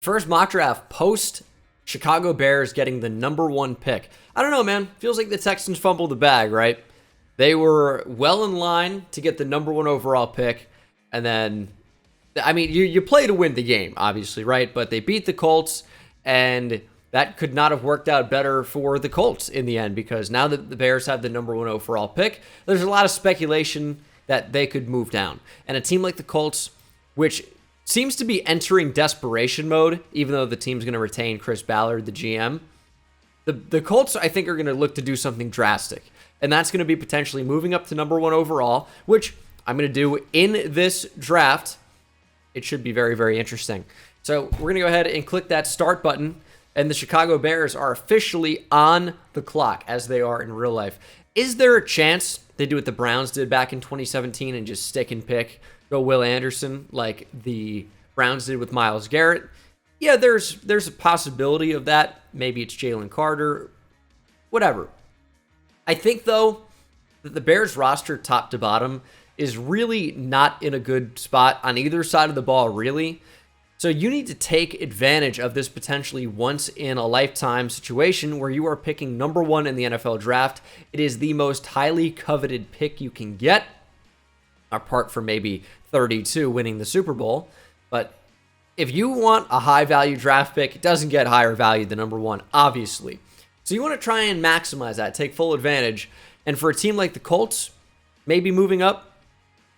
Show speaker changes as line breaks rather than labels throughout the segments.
First mock draft post Chicago Bears getting the #1 pick. I don't know, man. Feels like the Texans fumbled the bag, right? They were well in line to get the #1 overall pick. And then, I mean, you play to win the game, obviously, right? But they beat the Colts, and that could not have worked out better for the Colts in the end, because now that the Bears have the #1 overall pick, there's a lot of speculation that they could move down. And a team like the Colts, which seems to be entering desperation mode, even though the team's going to retain Chris Ballard, the GM, the Colts, I think, are going to look to do something drastic. And that's going to be potentially moving up to #1 overall, which I'm going to do in this draft. It should be very, very interesting. So we're going to go ahead and click that start button, and the Chicago Bears are officially on the clock, as they are in real life. Is there a chance they do what the Browns did back in 2017 and just stick and pick, go Will Anderson like the Browns did with Myles Garrett? Yeah, there's a possibility of that. Maybe it's Jalen Carter, whatever. I think, though, that the Bears roster top to bottom is really not in a good spot on either side of the ball, really. So you need to take advantage of this potentially once-in-a-lifetime situation where you are picking #1 in the NFL draft. It is the most highly coveted pick you can get, apart from maybe 32 winning the Super Bowl. But if you want a high-value draft pick, it doesn't get higher value than #1, obviously. So you want to try and maximize that, take full advantage. And for a team like the Colts, maybe moving up,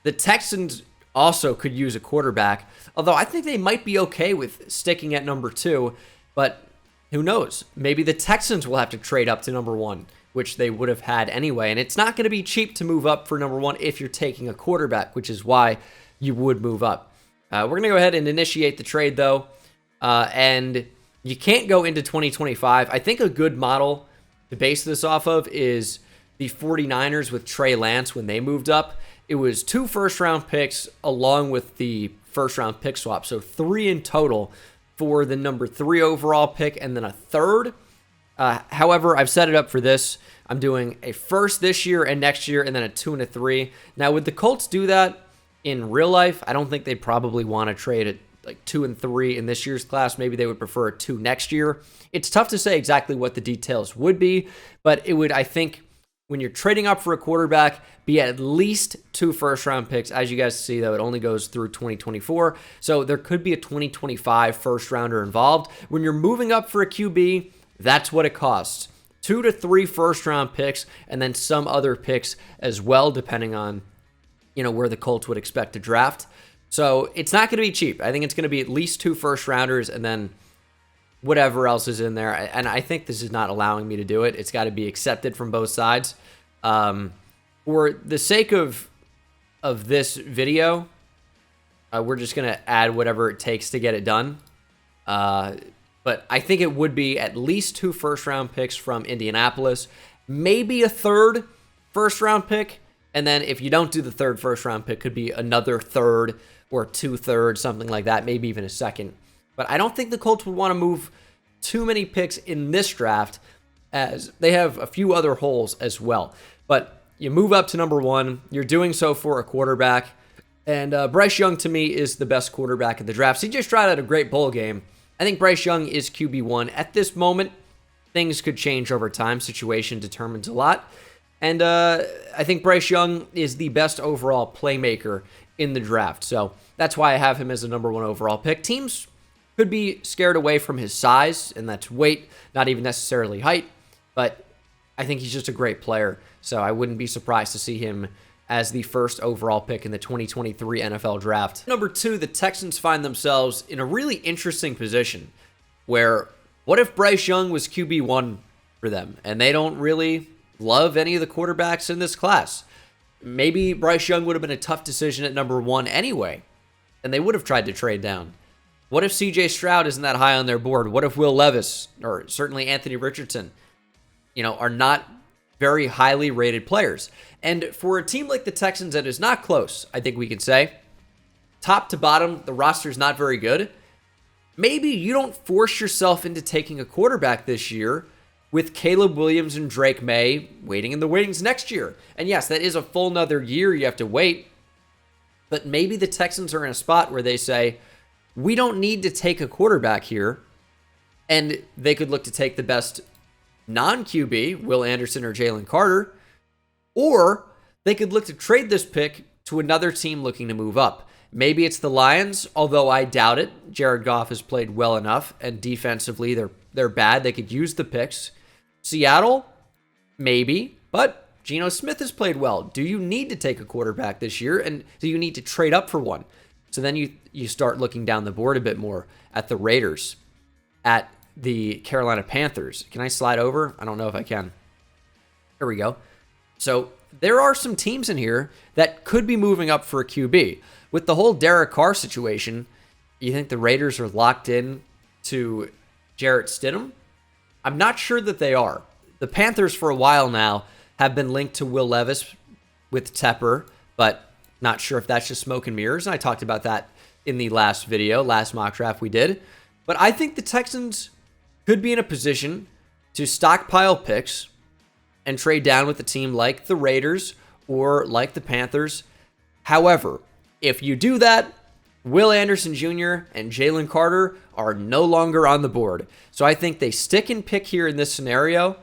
the Texans also could use a quarterback, although I think they might be okay with sticking at #2, but who knows? Maybe the Texans will have to trade up to #1, which they would have had anyway, and it's not going to be cheap to move up for #1 if you're taking a quarterback, which is why you would move up. We're going to go ahead and initiate the trade, though, and you can't go into 2025. I think a good model to base this off of is the 49ers with Trey Lance when they moved up. It was 2 first-round picks along with the first-round pick swap. So 3 in total for the #3 overall pick and then a third. However, I've set it up for this. I'm doing a first this year and next year and then a 2 and a 3. Now, would the Colts do that in real life? I don't think they'd probably want to trade it like 2 and 3 in this year's class. Maybe they would prefer a 2 next year. It's tough to say exactly what the details would be, but it would, I think, when you're trading up for a quarterback, be at least 2 first-round picks. As you guys see, though, it only goes through 2024. So there could be a 2025 first-rounder involved. When you're moving up for a QB, that's what it costs. 2 to 3 first-round picks and then some other picks as well, depending on, where the Colts would expect to draft. So it's not going to be cheap. I think it's going to be at least 2 first-rounders and then whatever else is in there. And I think this is not allowing me to do it. It's got to be accepted from both sides. For the sake of this video, we're just going to add whatever it takes to get it done. But I think it would be at least 2 first-round picks from Indianapolis, maybe a third first-round pick. And then if you don't do the third first-round pick, could be another third or 2 thirds, something like that, maybe even a second. But I don't think the Colts would want to move too many picks in this draft, as they have a few other holes as well. But you move up to #1. You're doing so for a quarterback. And Bryce Young, to me, is the best quarterback in the draft. CJ Stroud had a great bowl game. I think Bryce Young is QB1. At this moment, things could change over time. Situation determines a lot. And I think Bryce Young is the best overall playmaker in the draft. So that's why I have him as the #1 overall pick. Teams could be scared away from his size, and that's weight, not even necessarily height. But I think he's just a great player. So I wouldn't be surprised to see him as the first overall pick in the 2023 NFL draft. #2, the Texans find themselves in a really interesting position where what if Bryce Young was QB1 for them and they don't really love any of the quarterbacks in this class? Maybe Bryce Young would have been a tough decision at #1 anyway, and they would have tried to trade down. What if CJ Stroud isn't that high on their board? What if Will Levis, or certainly Anthony Richardson, are not very highly rated players? And for a team like the Texans that is not close, I think we can say, top to bottom, the roster is not very good. Maybe you don't force yourself into taking a quarterback this year with Caleb Williams and Drake May waiting in the wings next year. And yes, that is a full nother year you have to wait. But maybe the Texans are in a spot where they say, we don't need to take a quarterback here. And they could look to take the best non-QB, Will Anderson or Jalen Carter, or they could look to trade this pick to another team looking to move up. Maybe it's the Lions, although I doubt it. Jared Goff has played well enough, and defensively they're bad. They could use the picks. Seattle, maybe, but Geno Smith has played well. Do you need to take a quarterback this year, and do you need to trade up for one? So then you start looking down the board a bit more at the Raiders, at the Carolina Panthers. Can I slide over? I don't know if I can. There we go. So there are some teams in here that could be moving up for a QB. With the whole Derek Carr situation, you think the Raiders are locked in to Jarrett Stidham? I'm not sure that they are. The Panthers for a while now have been linked to Will Levis with Tepper, but not sure if that's just smoke and mirrors. And I talked about that in the last mock draft we did. But I think the Texans could be in a position to stockpile picks and trade down with a team like the Raiders or like the Panthers. However, if you do that, Will Anderson Jr. and Jalen Carter are no longer on the board. So I think they stick and pick here in this scenario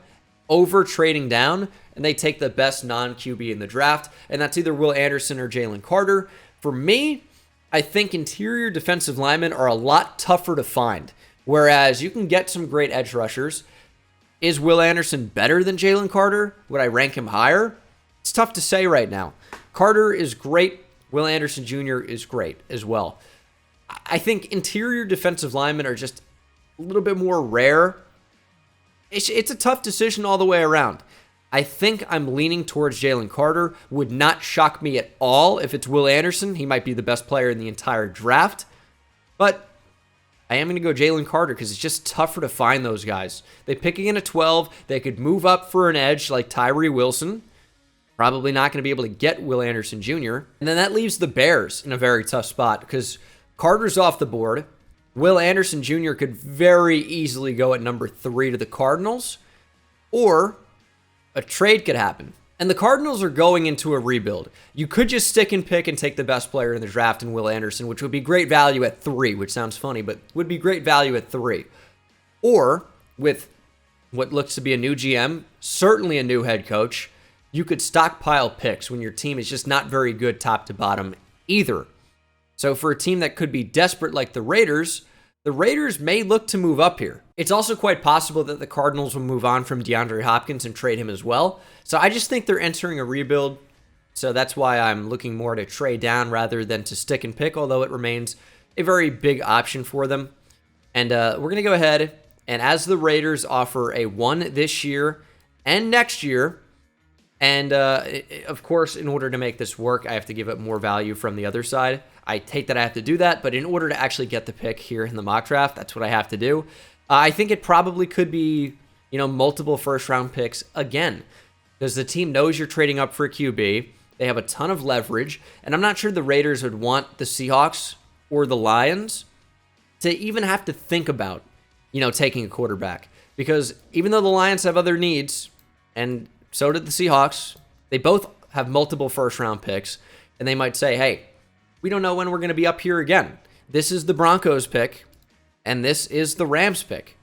over trading down, and they take the best non-QB in the draft, and that's either Will Anderson or Jalen Carter. For me, I think interior defensive linemen are a lot tougher to find, whereas you can get some great edge rushers. Is Will Anderson better than Jalen Carter? Would I rank him higher? It's tough to say right now. Carter is great. Will Anderson Jr. is great as well. I think interior defensive linemen are just a little bit more rare. It's a tough decision all the way around. I think I'm leaning towards Jalen Carter. Would not shock me at all if it's Will Anderson. He might be the best player in the entire draft. But I am going to go Jalen Carter because it's just tougher to find those guys. They pick again at 12. They could move up for an edge like Tyree Wilson. Probably not going to be able to get Will Anderson Jr. And then that leaves the Bears in a very tough spot because Carter's off the board. Will Anderson Jr. could very easily go at number 3 to the Cardinals, or a trade could happen. And the Cardinals are going into a rebuild. You could just stick and pick and take the best player in the draft in Will Anderson, which would be great value at 3, which sounds funny, but would be great value at 3. Or with what looks to be a new GM, certainly a new head coach, you could stockpile picks when your team is just not very good top to bottom either. So for a team that could be desperate like the Raiders may look to move up here. It's also quite possible that the Cardinals will move on from DeAndre Hopkins and trade him as well. So I just think they're entering a rebuild. So that's why I'm looking more to trade down rather than to stick and pick, although it remains a very big option for them. And we're going to go ahead, and as the Raiders offer a 1 this year and next year, and of course, in order to make this work, I have to give it more value from the other side. I hate that I have to do that, but in order to actually get the pick here in the mock draft, that's what I have to do. I think it probably could be, multiple first-round picks again, because the team knows you're trading up for a QB. They have a ton of leverage, and I'm not sure the Raiders would want the Seahawks or the Lions to even have to think about, taking a quarterback, because even though the Lions have other needs, and so did the Seahawks, they both have multiple first-round picks, and they might say, hey, we don't know when we're going to be up here again. This is the Broncos pick, and this is the Rams pick.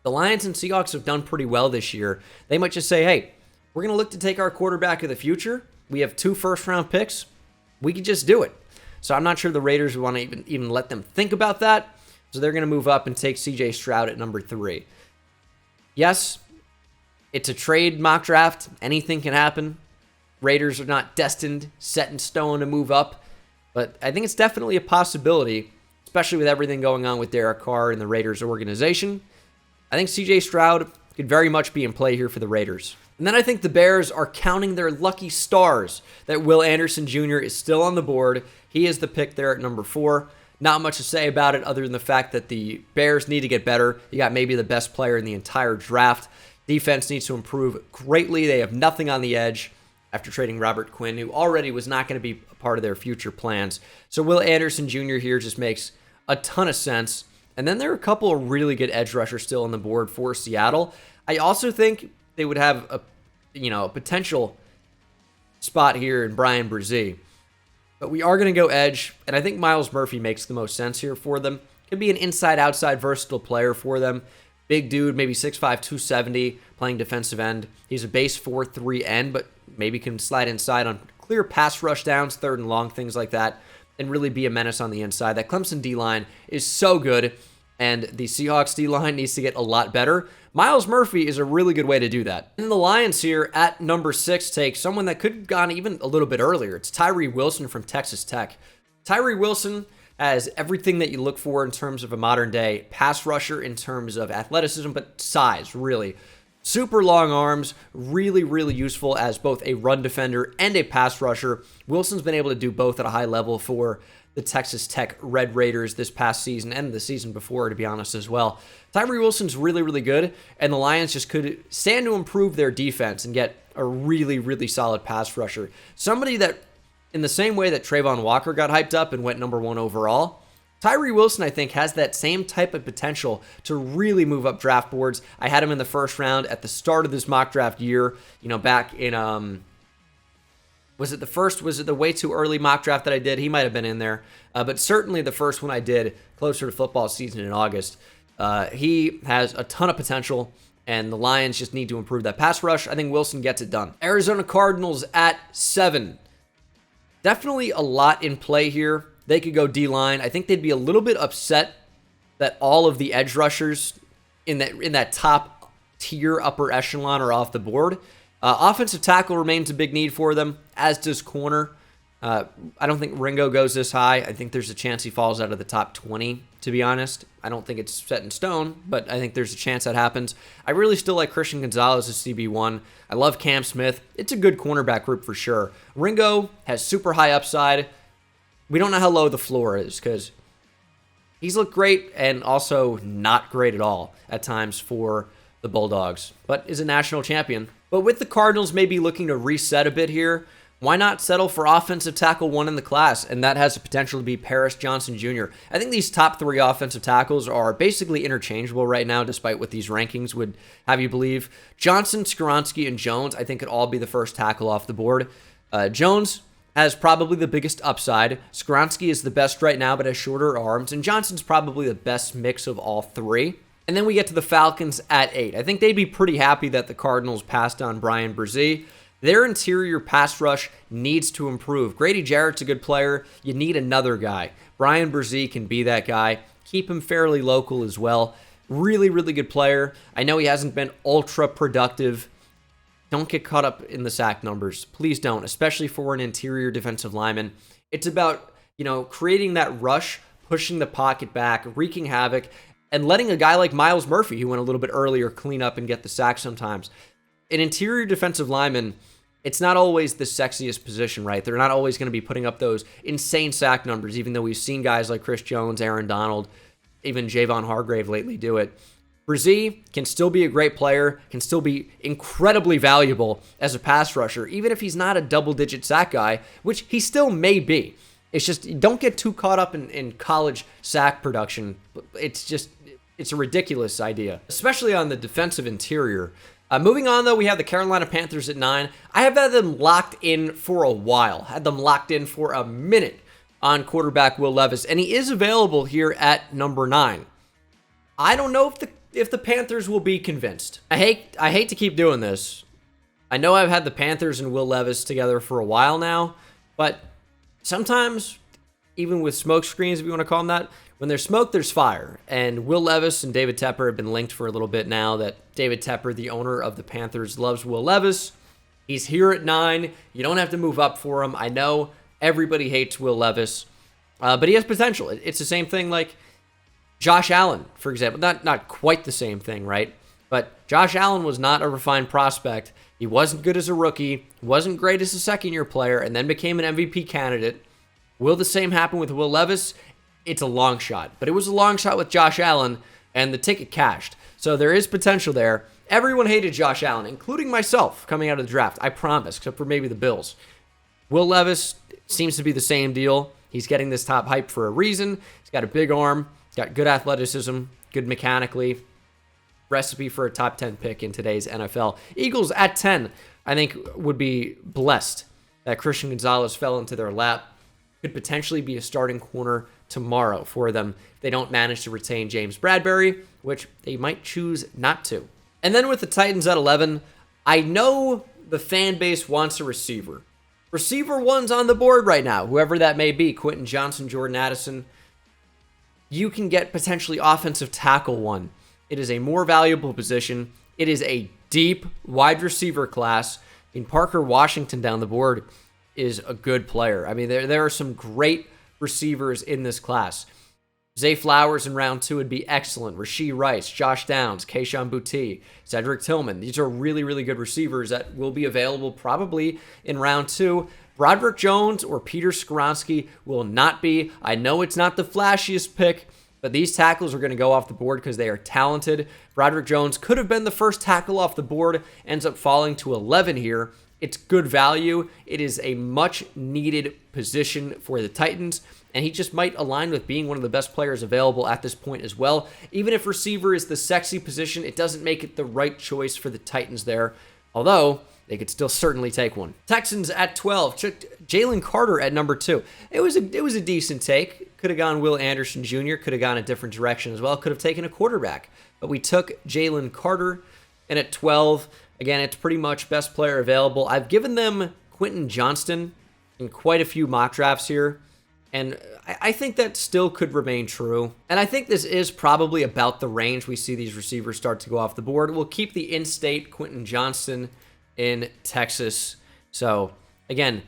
The Lions and Seahawks have done pretty well this year. They might just say, hey, we're going to look to take our quarterback of the future. We have 2 first-round picks. We could just do it. So I'm not sure the Raiders would want to even let them think about that. So they're going to move up and take C.J. Stroud at number 3. Yes, it's a trade mock draft. Anything can happen. Raiders are not destined, set in stone to move up. But I think it's definitely a possibility, especially with everything going on with Derek Carr and the Raiders organization. I think C.J. Stroud could very much be in play here for the Raiders. And then I think the Bears are counting their lucky stars that Will Anderson Jr. is still on the board. He is the pick there at number 4. Not much to say about it other than the fact that the Bears need to get better. You got maybe the best player in the entire draft. Defense needs to improve greatly. They have nothing on the edge after trading Robert Quinn, who already was not going to be a part of their future plans. So Will Anderson Jr. here just makes a ton of sense. And then there are a couple of really good edge rushers still on the board for Seattle. I also think they would have a potential spot here in Brian Brzee. But we are going to go edge, and I think Myles Murphy makes the most sense here for them. Could be an inside-outside versatile player for them. Big dude, maybe 6'5", 270, playing defensive end. He's a base 4-3 end, but maybe can slide inside on clear pass rush downs, third and long, things like that, and really be a menace on the inside. That Clemson D-line is so good, and the Seahawks D-line needs to get a lot better. Myles Murphy is a really good way to do that. And the Lions here at number 6 take someone that could have gone even a little bit earlier. It's Tyree Wilson from Texas Tech. Tyree Wilson has everything that you look for in terms of a modern day pass rusher, in terms of athleticism, but size, really. Super long arms, really, really useful as both a run defender and a pass rusher. Wilson's been able to do both at a high level for the Texas Tech Red Raiders this past season and the season before, to be honest, as well. Tyree Wilson's really, really good, and the Lions just could stand to improve their defense and get a really, really solid pass rusher. Somebody that, in the same way that Trayvon Walker got hyped up and went number 1 overall, Tyree Wilson, I think, has that same type of potential to really move up draft boards. I had him in the first round at the start of this mock draft year, back in, was it the way too early mock draft that I did? He might have been in there, but certainly the first one I did closer to football season in August. He has a ton of potential, and the Lions just need to improve that pass rush. I think Wilson gets it done. Arizona Cardinals at 7. Definitely a lot in play here. They could go D-line. I think they'd be a little bit upset that all of the edge rushers in that top tier upper echelon are off the board. Offensive tackle remains a big need for them, as does corner. I don't think Ringo goes this high. I think there's a chance he falls out of the top 20, to be honest. I don't think it's set in stone, but I think there's a chance that happens. I really still like Christian Gonzalez as CB1. I love Cam Smith. It's a good cornerback group for sure. Ringo has super high upside. We don't know how low the floor is because he's looked great and also not great at all at times for the Bulldogs, but is a national champion. But with the Cardinals maybe looking to reset a bit here, why not settle for offensive tackle 1 in the class? And that has the potential to be Paris Johnson Jr. I think these top 3 offensive tackles are basically interchangeable right now, despite what these rankings would have you believe. Johnson, Skoronski, and Jones, I think, could all be the first tackle off the board. Jones has probably the biggest upside. Skoronski is the best right now, but has shorter arms. And Johnson's probably the best mix of all 3. And then we get to the Falcons at 8. I think they'd be pretty happy that the Cardinals passed on Brian Brzee. Their interior pass rush needs to improve. Grady Jarrett's a good player. You need another guy. Brian Brzee can be that guy. Keep him fairly local as well. Really, really good player. I know he hasn't been ultra productive. Don't get caught up in the sack numbers. Please don't, especially for an interior defensive lineman. It's about, creating that rush, pushing the pocket back, wreaking havoc, and letting a guy like Myles Murphy, who went a little bit earlier, clean up and get the sack sometimes. An interior defensive lineman, it's not always the sexiest position, right? They're not always going to be putting up those insane sack numbers, even though we've seen guys like Chris Jones, Aaron Donald, even Javon Hargrave lately do it. Brzee can still be a great player, can still be incredibly valuable as a pass rusher, even if he's not a double-digit sack guy, which he still may be. It's just, don't get too caught up in college sack production. It's a ridiculous idea, especially on the defensive interior. Moving on, though, we have the Carolina Panthers at 9. I have had them locked in for a while, had them locked in for a minute on quarterback Will Levis, and he is available here at number 9. I don't know if the Panthers will be convinced. I hate to keep doing this. I know I've had the Panthers and Will Levis together for a while now, but sometimes, even with smoke screens, if you want to call them that, when there's smoke, there's fire. And Will Levis and David Tepper have been linked for a little bit now that David Tepper, the owner of the Panthers, loves Will Levis. He's here at 9. You don't have to move up for him. I know everybody hates Will Levis, but he has potential. It's the same thing like Josh Allen, for example. Not quite the same thing, right? But Josh Allen was not a refined prospect. He wasn't good as a rookie, wasn't great as a second-year player, and then became an MVP candidate. Will the same happen with Will Levis? It's a long shot. But it was a long shot with Josh Allen, and the ticket cashed. So there is potential there. Everyone hated Josh Allen, including myself, coming out of the draft. I promise, except for maybe the Bills. Will Levis seems to be the same deal. He's getting this top hype for a reason. He's got a big arm, got good athleticism, good mechanically. Recipe for a top 10 pick in today's NFL. Eagles at 10, I think, would be blessed that Christian Gonzalez fell into their lap. could potentially be a starting corner tomorrow for them if they don't manage to retain James Bradbury, which they might choose not to. And then with the Titans at 11, I know the fan base wants a receiver. Receiver one's on the board right now, whoever that may be, Quentin Johnson, Jordan Addison. You can get potentially offensive tackle one. It is a more valuable position. It is a deep wide receiver class. I mean, Parker Washington down the board is a good player. I mean, there are some great receivers in this class. Zay Flowers in round 2 would be excellent. Rashee Rice, Josh Downs, Kayshon Boutte, Cedric Tillman. These are really, really good receivers that will be available probably in round 2. Broderick Jones or Peter Skoronski will not be. I know it's not the flashiest pick, but these tackles are going to go off the board because they are talented. Broderick Jones could have been the first tackle off the board, ends up falling to 11 here. It's good value. It is a much needed position for the Titans, and he just might align with being one of the best players available at this point as well. Even if receiver is the sexy position, it doesn't make it the right choice for the Titans there, although they could still certainly take one. Texans at 12, took Jalen Carter at number 2. It was a decent take. Could have gone Will Anderson Jr., could have gone a different direction as well, could have taken a quarterback. But we took Jalen Carter, and at 12, again, it's pretty much best player available. I've given them Quentin Johnston in quite a few mock drafts here, and I think that still could remain true. And I think this is probably about the range we see these receivers start to go off the board. We'll keep the in-state Quentin Johnston in Texas. So, again,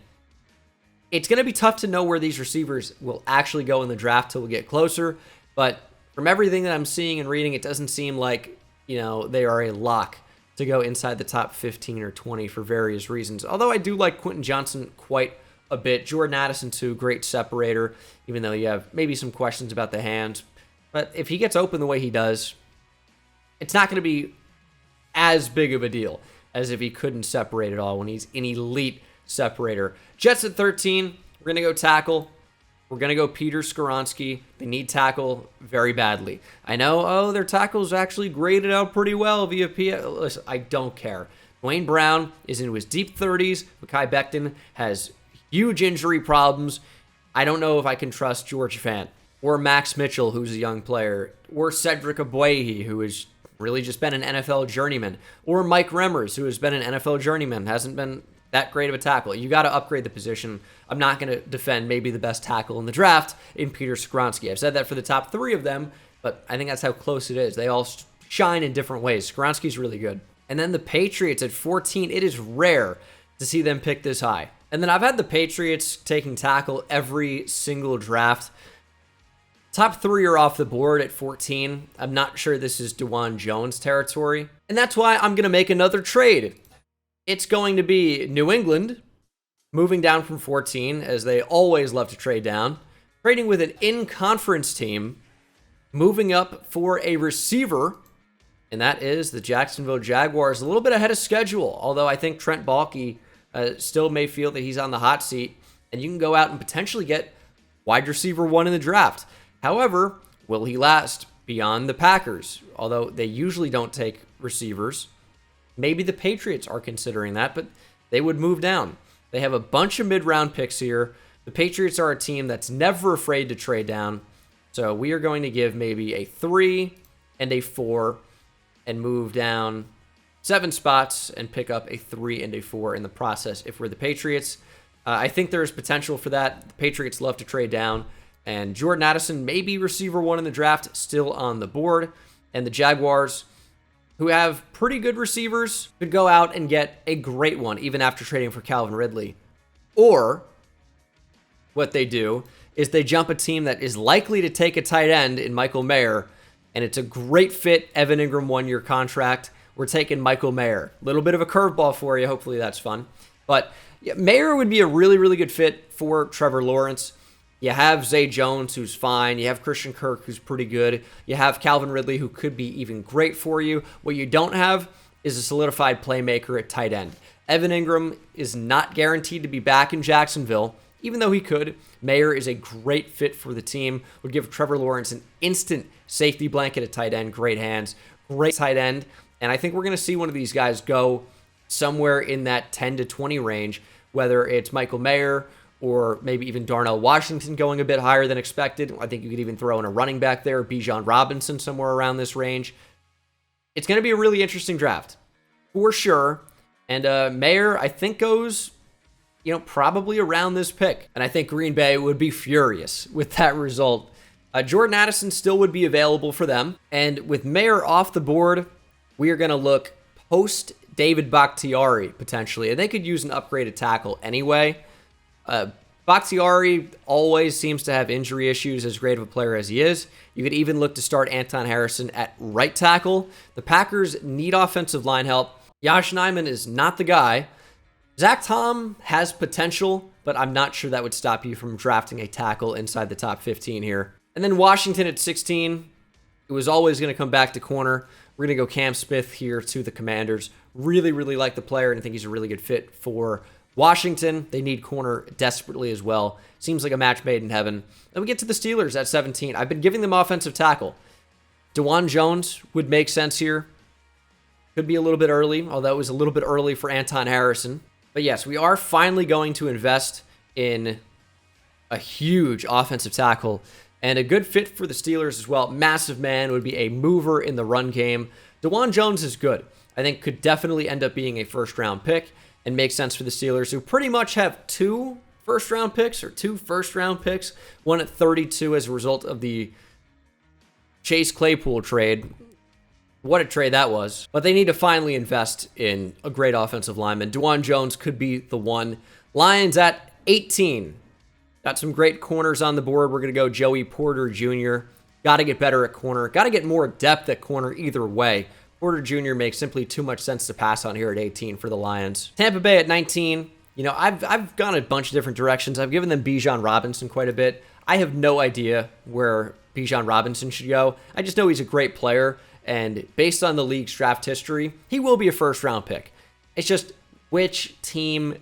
it's going to be tough to know where these receivers will actually go in the draft till we get closer, but from everything that I'm seeing and reading, it doesn't seem like, they are a lock to go inside the top 15 or 20 for various reasons. Although I do like Quentin Johnson quite a bit. Jordan Addison, too, great separator, even though you have maybe some questions about the hands. But if he gets open the way he does, it's not going to be as big of a deal as if he couldn't separate at all when he's an elite separator. Jets at 13, we're going to go tackle. We're going to go Peter Skoronski. They need tackle very badly. I know, their tackle's actually graded out pretty well via PA. Listen, I don't care. Dwayne Brown is into his deep 30s. Mekhi Becton has huge injury problems. I don't know if I can trust George Fant or Max Mitchell, who's a young player, or Cedric Ogbuehi, who has really just been an NFL journeyman, or Mike Remmers, who has been an NFL journeyman, hasn't been that great of a tackle. You got to upgrade the position. I'm not going to defend maybe the best tackle in the draft in Peter Skoronski. I've said that for the top 3 of them, but I think that's how close it is. They all shine in different ways. Skoronski's really good. And then the Patriots at 14, it is rare to see them pick this high. And then I've had the Patriots taking tackle every single draft. Top 3 are off the board at 14. I'm not sure this is DeJuan Jones territory. And that's why I'm going to make another trade. It's going to be New England moving down from 14, as they always love to trade down, trading with an in-conference team, moving up for a receiver, and that is the Jacksonville Jaguars. A little bit ahead of schedule, although I think Trent Baalke still may feel that he's on the hot seat, and you can go out and potentially get wide receiver 1 in the draft. However, will he last beyond the Packers? Although they usually don't take receivers. Maybe the Patriots are considering that, but they would move down. They have a bunch of mid-round picks here. The Patriots are a team that's never afraid to trade down. So we are going to give maybe a 3 and a 4 and move down 7 spots and pick up a 3 and a 4 in the process if we're the Patriots. I think there's potential for that. The Patriots love to trade down. And Jordan Addison, maybe receiver 1 in the draft, still on the board. And the Jaguars, who have pretty good receivers, could go out and get a great one, even after trading for Calvin Ridley. Or what they do is they jump a team that is likely to take a tight end in Michael Mayer, and it's a great fit. Evan Ingram 1-year contract. We're taking Michael Mayer. A little bit of a curveball for you. Hopefully that's fun. But yeah, Mayer would be a really, really good fit for Trevor Lawrence. You have Zay Jones, who's fine. You have Christian Kirk, who's pretty good. You have Calvin Ridley, who could be even great for you. What you don't have is a solidified playmaker at tight end. Evan Ingram is not guaranteed to be back in Jacksonville, even though he could. Mayer is a great fit for the team. Would give Trevor Lawrence an instant safety blanket at tight end. Great hands, great tight end. And I think we're going to see one of these guys go somewhere in that 10 to 20 range, whether it's Michael Mayer or maybe even Darnell Washington going a bit higher than expected. I think you could even throw in a running back there, Bijan Robinson, somewhere around this range. It's going to be a really interesting draft, for sure. And Mayer, I think, goes, probably around this pick. And I think Green Bay would be furious with that result. Jordan Addison still would be available for them. And with Mayer off the board, we are going to look post David Bakhtiari, potentially. And they could use an upgraded tackle anyway. Bakhtiari always seems to have injury issues, as great of a player as he is. You could even look to start Anton Harrison at right tackle. The Packers need offensive line help. Yosh Nijman is not the guy. Zach Tom has potential, but I'm not sure that would stop you from drafting a tackle inside the top 15 here. And then Washington at 16. It was always going to come back to corner. We're going to go Cam Smith here to the Commanders. Really, really like the player, and I think he's a really good fit for Washington. They need corner desperately as well. Seems like a match made in heaven. Then we get to the Steelers at 17. I've been giving them offensive tackle. DeJuan Jones would make sense here. Could be a little bit early, although it was a little bit early for Anton Harrison. But yes, we are finally going to invest in a huge offensive tackle and a good fit for the Steelers as well. Massive man, would be a mover in the run game. DeJuan Jones is good. I think could definitely end up being a first-round pick and make sense for the Steelers, who pretty much have two first-round picks, one at 32 as a result of the Chase Claypool trade. What a trade that was. But they need to finally invest in a great offensive lineman. DeJuan Jones could be the one. Lions at 18. Got some great corners on the board. We're going to go Joey Porter Jr. Got to get better at corner. Got to get more depth at corner either way. Porter Jr. makes simply too much sense to pass on here at 18 for the Lions. Tampa Bay at 19. I've gone a bunch of different directions. I've given them Bijan Robinson quite a bit. I have no idea where Bijan Robinson should go. I just know he's a great player. And based on the league's draft history, he will be a first-round pick. It's just which team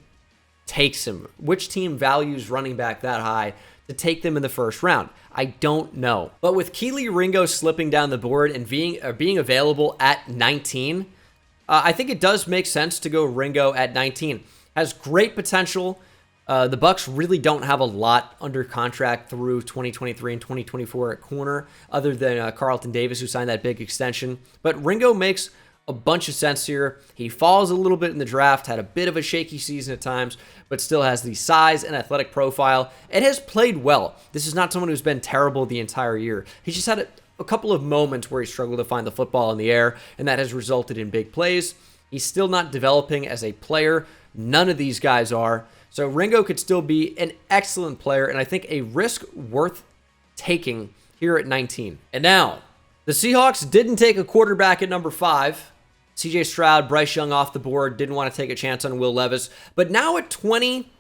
takes him, which team values running back that high to take them in the first round. I don't know. But with Kelee Ringo slipping down the board and being available at 19, I think it does make sense to go Ringo at 19. Has great potential. The Bucs really don't have a lot under contract through 2023 and 2024 at corner, other than Carlton Davis, who signed that big extension. But Ringo makes a bunch of sense here. He falls a little bit in the draft, had a bit of a shaky season at times, but still has the size and athletic profile, and has played well. This is not someone who's been terrible the entire year. He's just had a couple of moments where he struggled to find the football in the air, and that has resulted in big plays. He's still not developing as a player. None of these guys are. So Ringo could still be an excellent player, and I think a risk worth taking here at 19. And now, the Seahawks didn't take a quarterback at number 5. CJ Stroud, Bryce Young off the board, didn't want to take a chance on Will Levis. But now at 20,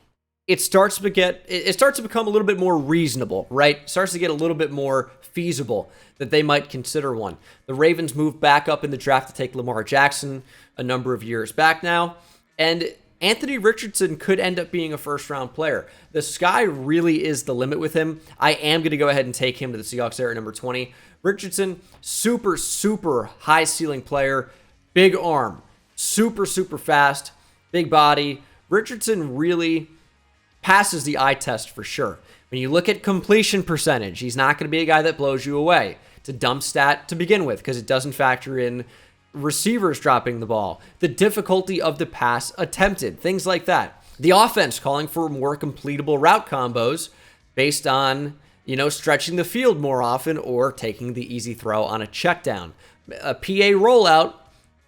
it starts to become a little bit more reasonable, right? It starts to get a little bit more feasible that they might consider one. The Ravens moved back up in the draft to take Lamar Jackson a number of years back now. And Anthony Richardson could end up being a first-round player. The sky really is the limit with him. I am going to go ahead and take him to the Seahawks there at number 20. Richardson, super, super high-ceiling player. Big arm. Super, super fast. Big body. Richardson really passes the eye test for sure. When you look at completion percentage, he's not going to be a guy that blows you away. It's a dumb stat to begin with because it doesn't factor in receivers dropping the ball, the difficulty of the pass attempted, things like that. The offense calling for more completable route combos based on, stretching the field more often or taking the easy throw on a check down. A PA rollout,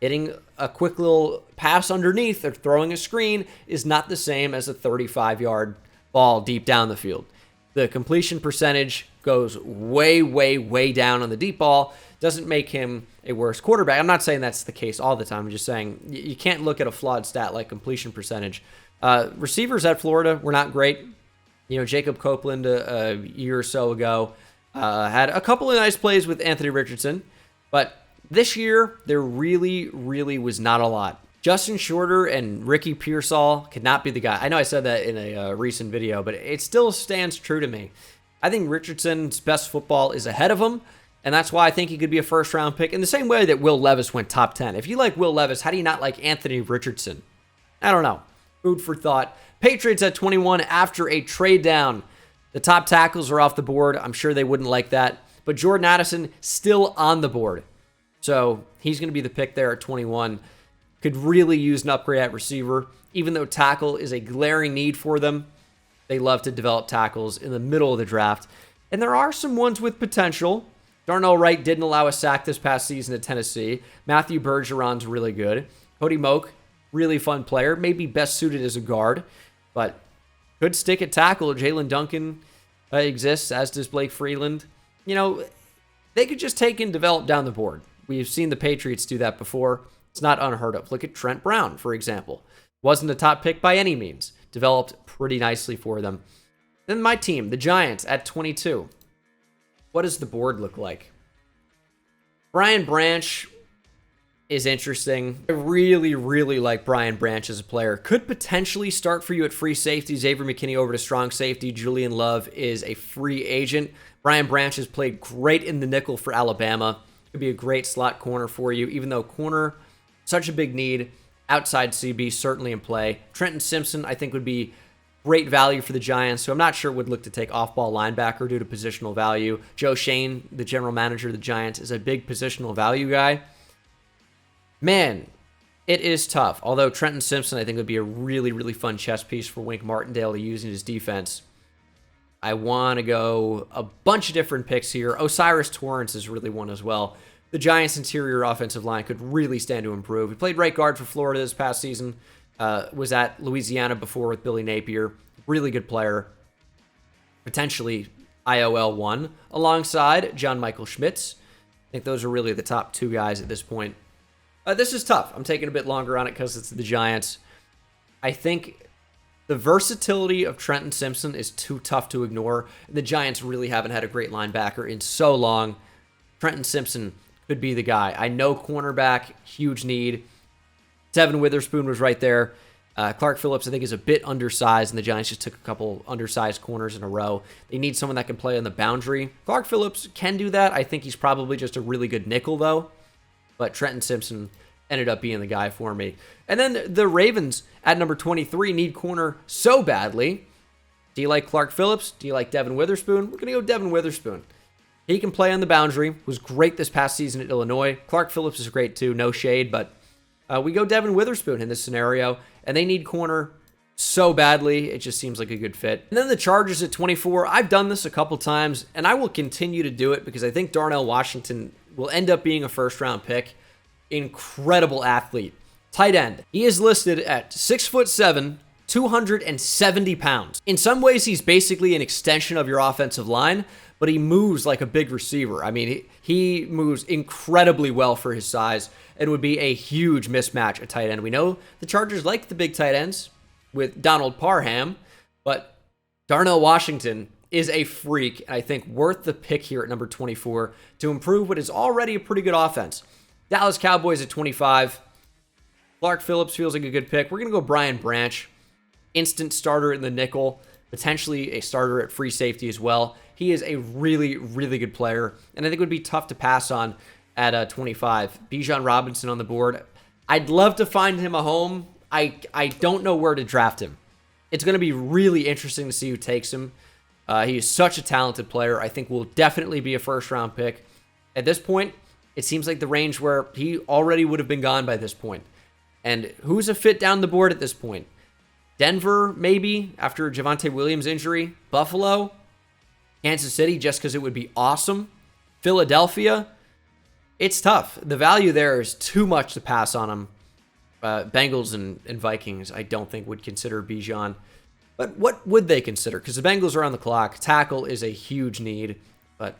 hitting a quick little pass underneath or throwing a screen is not the same as a 35-yard ball deep down the field. The completion percentage goes way, way, way down on the deep ball. Doesn't make him a worse quarterback. I'm not saying that's the case all the time. I'm just saying you can't look at a flawed stat like completion percentage. Receivers at Florida were not great. Jacob Copeland a year or so ago had a couple of nice plays with Anthony Richardson, but this year there really, really was not a lot. Justin Shorter and Ricky Pearsall could not be the guy. I know I said that in a recent video, but it still stands true to me. I think Richardson's best football is ahead of him, and that's why I think he could be a first-round pick in the same way that Will Levis went top 10. If you like Will Levis, how do you not like Anthony Richardson? I don't know. Food for thought. Patriots at 21 after a trade down. The top tackles are off the board. I'm sure they wouldn't like that. But Jordan Addison still on the board. So he's going to be the pick there at 21. Could really use an upgrade at receiver. Even though tackle is a glaring need for them, they love to develop tackles in the middle of the draft. And there are some ones with potential. Darnell Wright didn't allow a sack this past season at Tennessee. Matthew Bergeron's really good. Cody Moak, really fun player. Maybe best suited as a guard, but could stick at tackle. Jalen Duncan exists, as does Blake Freeland. You know, they could just take and develop down the board. We've seen the Patriots do that before. It's not unheard of. Look at Trent Brown, for example. Wasn't a top pick by any means. Developed pretty nicely for them. Then my team, the Giants, at 22. What does the board look like? Brian Branch is interesting. I really, really like Brian Branch as a player. Could potentially start for you at free safety. Xavier McKinney over to strong safety. Julian Love is a free agent. Brian Branch has played great in the nickel for Alabama. Could be a great slot corner for you, even though corner, such a big need. Outside CB, certainly in play. Trenton Simpson, I think, would be great value for the Giants, so I'm not sure would look to take off-ball linebacker due to positional value. Joe Shane, the general manager of the Giants, is a big positional value guy. Man, it is tough. Although Trenton Simpson, I think, would be a really, really fun chess piece for Wink Martindale to use in his defense. I want to go a bunch of different picks here. Osiris Torrance is really one as well. The Giants' interior offensive line could really stand to improve. He played right guard for Florida this past season. Was at Louisiana before with Billy Napier. Really good player. Potentially IOL 1 alongside John Michael Schmitz. I think those are really the top two guys at this point. This is tough. I'm taking a bit longer on it because it's the Giants. I think the versatility of Trenton Simpson is too tough to ignore. The Giants really haven't had a great linebacker in so long. Trenton Simpson could be the guy. I know cornerback, huge need. Devin Witherspoon was right there. Clark Phillips, I think, is a bit undersized, and the Giants just took a couple undersized corners in a row. They need someone that can play on the boundary. Clark Phillips can do that. I think he's probably just a really good nickel, though. But Trenton Simpson ended up being the guy for me. And then the Ravens at number 23 need corner so badly. Do you like Clark Phillips? Do you like Devin Witherspoon? We're going to go Devin Witherspoon. He can play on the boundary. Was great this past season at Illinois. Clark Phillips is great too. No shade, but we go Devin Witherspoon in this scenario, and they need corner so badly. It just seems like a good fit. And then the Chargers at 24. I've done this a couple times, and I will continue to do it because I think Darnell Washington will end up being a first-round pick. Incredible athlete. Tight end. He is listed at 6'7", 270 pounds. In some ways, he's basically an extension of your offensive line, but he moves like a big receiver. I mean, he moves incredibly well for his size and would be a huge mismatch at tight end. We know the Chargers like the big tight ends with Donald Parham, but Darnell Washington is a freak, and I think worth the pick here at number 24 to improve what is already a pretty good offense. Dallas Cowboys at 25. Clark Phillips feels like a good pick. We're going to go Brian Branch. Instant starter in the nickel, potentially a starter at free safety as well. He is a really, really good player, and I think it would be tough to pass on at 25. Bijan Robinson on the board. I'd love to find him a home. I don't know where to draft him. It's going to be really interesting to see who takes him. He is such a talented player. I think will definitely be a first-round pick. At this point, it seems like the range where he already would have been gone by this point. And who's a fit down the board at this point? Denver, maybe, after Javonte Williams' injury. Buffalo. Kansas City, just because it would be awesome. Philadelphia. It's tough. The value there is too much to pass on them. Bengals and Vikings, I don't think, would consider Bijan. But what would they consider? Because the Bengals are on the clock. Tackle is a huge need, but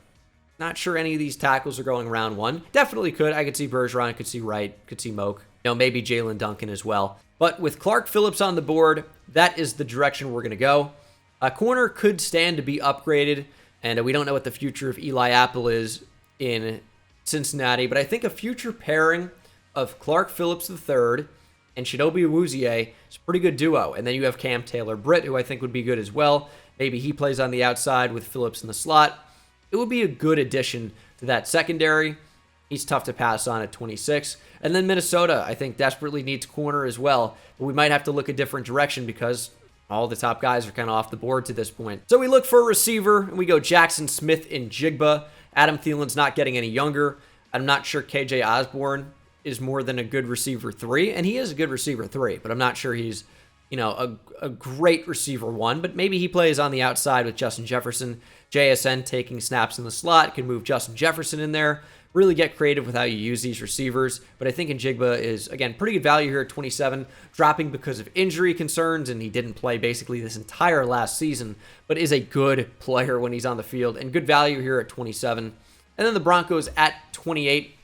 not sure any of these tackles are going round one. Definitely could. I could see Bergeron, could see Wright, could see Moak. Maybe Jalen Duncan as well. But with Clark Phillips on the board, that is the direction we're going to go. A corner could stand to be upgraded, and we don't know what the future of Eli Apple is in Cincinnati, but I think a future pairing of Clark Phillips III and Chidobe Awuzie is a pretty good duo. And then you have Cam Taylor-Britt, who I think would be good as well. Maybe he plays on the outside with Phillips in the slot. It would be a good addition to that secondary. He's tough to pass on at 26. And then Minnesota, I think, desperately needs corner as well. But we might have to look a different direction because All the top guys are kind of off the board to this point. So we look for a receiver, and we go Jackson Smith and Jigba. Adam Thielen's not getting any younger. I'm not sure KJ Osborne is more than a good receiver 3, and he is a good receiver 3, but I'm not sure he's, a great receiver 1, but maybe he plays on the outside with Justin Jefferson. JSN taking snaps in the slot, can move Justin Jefferson in there, really get creative with how you use these receivers. But I think Njigba is, again, pretty good value here at 27, dropping because of injury concerns, and he didn't play basically this entire last season, but is a good player when he's on the field, and good value here at 27. And then the Broncos at 28.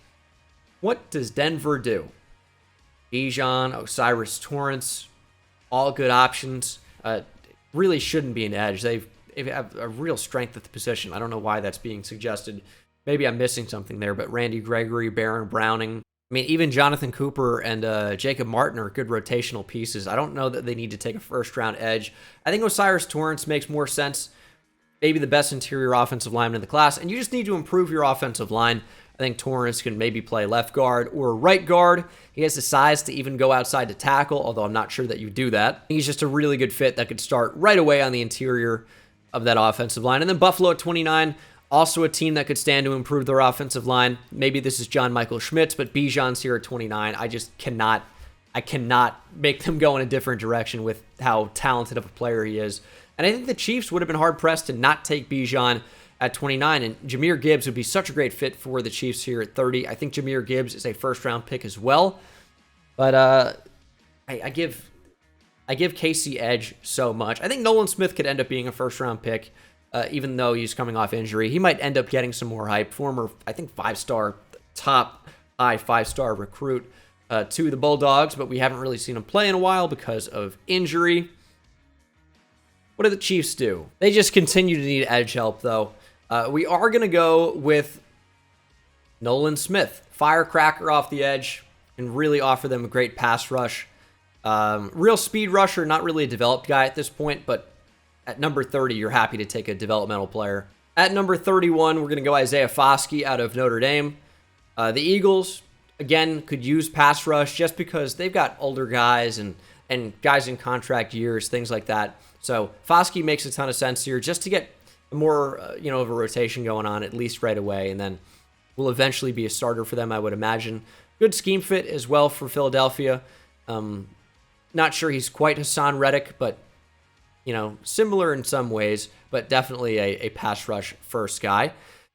What does Denver do? Bijan, Osiris Torrance, all good options. Really shouldn't be an edge. They have a real strength at the position. I don't know why that's being suggested. Maybe I'm missing something there, but Randy Gregory, Baron Browning. I mean, even Jonathan Cooper and Jacob Martin are good rotational pieces. I don't know that they need to take a first-round edge. I think Osiris Torrance makes more sense. Maybe the best interior offensive lineman in the class, and you just need to improve your offensive line. I think Torrance can maybe play left guard or right guard. He has the size to even go outside to tackle, although I'm not sure that you do that. He's just a really good fit that could start right away on the interior of that offensive line. And then Buffalo at 29, also a team that could stand to improve their offensive line. Maybe this is John Michael Schmitz, but Bijan's here at 29. I cannot make them go in a different direction with how talented of a player he is. And I think the Chiefs would have been hard-pressed to not take Bijan at 29, and Jahmyr Gibbs would be such a great fit for the Chiefs here at 30. I think Jahmyr Gibbs is a first-round pick as well, but I give KC edge so much. I think Nolan Smith could end up being a first-round pick, even though he's coming off injury. He might end up getting some more hype. Former, I think, top high five-star recruit to the Bulldogs, but we haven't really seen him play in a while because of injury. What do the Chiefs do? They just continue to need edge help, though. We are going to go with Nolan Smith. Firecracker off the edge and really offer them a great pass rush. Real speed rusher, not really a developed guy at this point, but at number 30, you're happy to take a developmental player. At number 31, we're going to go Isaiah Foskey out of Notre Dame. The Eagles, again, could use pass rush just because they've got older guys and guys in contract years, things like that. So Foskey makes a ton of sense here just to get more, of a rotation going on, at least right away, and then will eventually be a starter for them, I would imagine. Good scheme fit as well for Philadelphia. Not sure he's quite Hassan Reddick, but, similar in some ways, but definitely a pass rush first guy.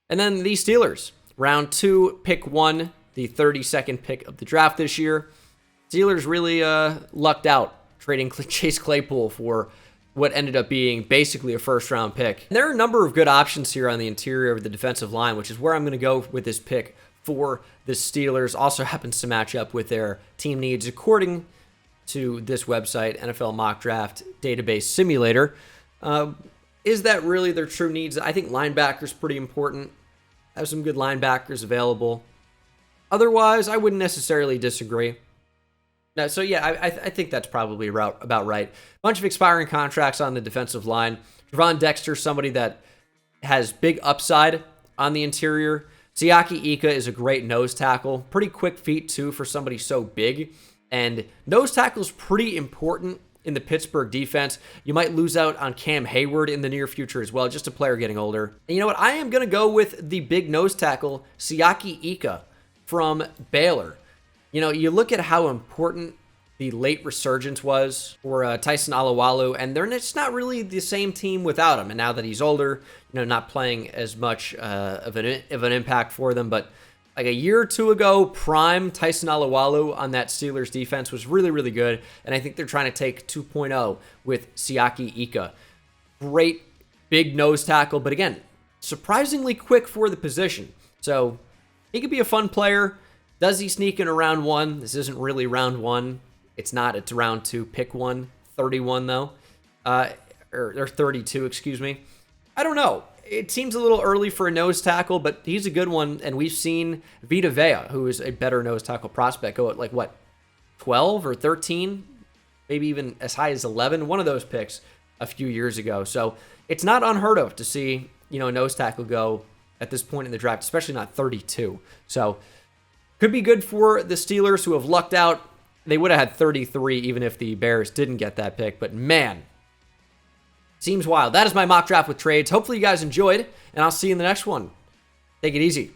And then the Steelers, round 2, pick 1, the 32nd pick of the draft this year. Steelers really lucked out trading Chase Claypool for what ended up being basically a first-round pick. And there are a number of good options here on the interior of the defensive line, which is where I'm going to go with this pick for the Steelers. Also happens to match up with their team needs according to this website, NFL Mock Draft Database Simulator. Is that really their true needs? I think linebacker's pretty important. Have some good linebackers available. Otherwise, I wouldn't necessarily disagree. So yeah, I think that's probably about right. Bunch of expiring contracts on the defensive line. Javon Dexter, somebody that has big upside on the interior. Siaki Ika is a great nose tackle. Pretty quick feet, too, for somebody so big. And nose tackle's pretty important in the Pittsburgh defense. You might lose out on Cam Hayward in the near future as well, just a player getting older. And you know what? I am going to go with the big nose tackle, Siaki Ika from Baylor. You look at how important the late resurgence was for Tyson Alualu, and they're just not really the same team without him. And now that he's older, not playing as much of an impact for them. But like a year or two ago, prime Tyson Alualu on that Steelers defense was really, really good. And I think they're trying to take 2.0 with Siaki Ika. Great big nose tackle, but again, surprisingly quick for the position. So he could be a fun player. Does he sneak in a round 1? This isn't really round 1. It's not. It's round 2, pick 1. 31, though. Or 32, excuse me. I don't know. It seems a little early for a nose tackle, but he's a good one. And we've seen Vita Vea, who is a better nose tackle prospect, go at 12 or 13? Maybe even as high as 11. One of those picks a few years ago. So it's not unheard of to see, a nose tackle go at this point in the draft, especially not 32. So could be good for the Steelers, who have lucked out. They would have had 33 even if the Bears didn't get that pick. But man, Seems wild. That is my mock draft with trades. Hopefully you guys enjoyed, and I'll see you in the next one. Take it easy.